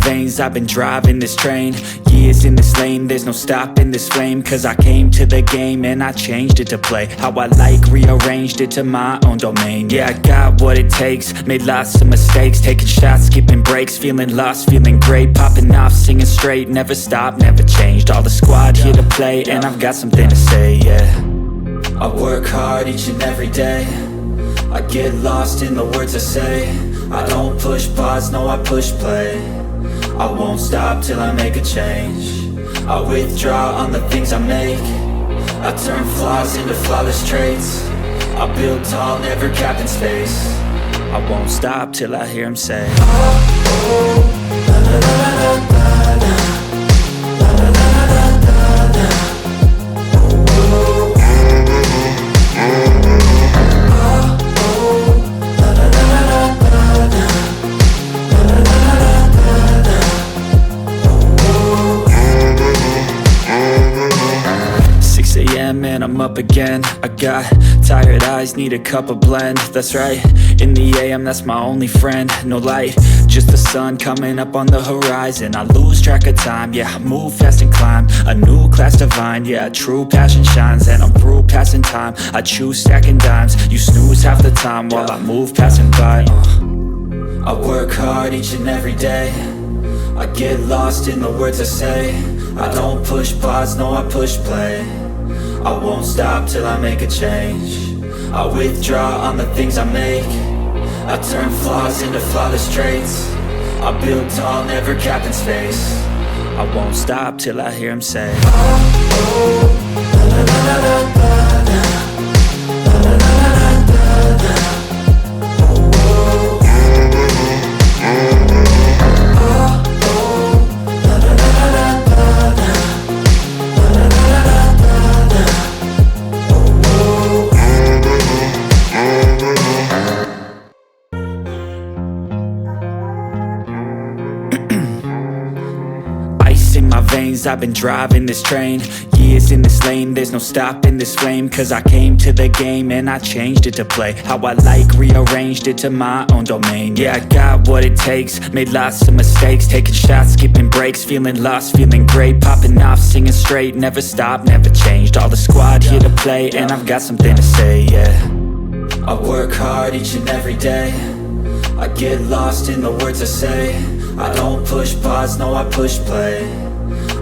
veins, I've been driving this train. Years in this lane, there's no stopping this flame. Cause I came to the game and I changed it to play how I like, rearranged it to my own domain. Yeah, I got what it takes, made lots of mistakes, taking shots, skipping breaks, feeling lost, feeling great, popping off, singing straight, never stopped, never changed. All the squad here to play, and I've got something to say, yeah. I work hard each and every day, I get lost in the words I say. I don't push pause, no I push play. I won't stop till I make a change. I withdraw on the things I make. I turn flaws into flawless traits. I build tall, never capped in space. I won't stop till I hear him say, oh, oh, la, la, la, la, la, la. And I'm up again. I got tired eyes, need a cup of blend. That's right, in the AM, that's my only friend. No light, just the sun coming up on the horizon. I lose track of time, yeah, I move fast and climb a new class divine, yeah, true passion shines. And I'm through passing time, I choose stacking dimes. You snooze half the time while I move passing by. I work hard each and every day, I get lost in the words I say. I don't push pause, no I push play. I won't stop till I make a change. I withdraw on the things I make. I turn flaws into flawless traits. I build tall, never capped in space. I won't stop till I hear him say, oh, oh, la, la, la, la, la, la, la, la, la, la, la, la. In my veins, I've been driving this train. Years in this lane, there's no stopping this flame. Cause I came to the game and I changed it to play how I like, rearranged it to my own domain. Yeah, I got what it takes, made lots of mistakes, taking shots, skipping breaks, feeling lost, feeling great, popping off, singing straight, never stopped, never changed. All the squad here to play, and I've got something to say, yeah. I work hard each and every day, I get lost in the words I say. I don't push pause, no I push play.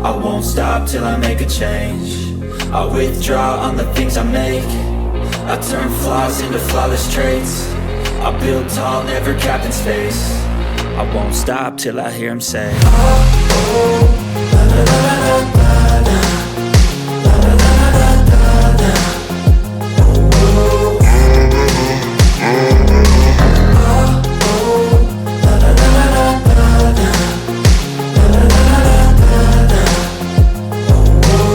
I won't stop till I make a change. I withdraw on the things I make. I turn flaws into flawless traits. I build tall, never capped in space. I won't stop till I hear him say, oh, oh, la, la, la, la, la.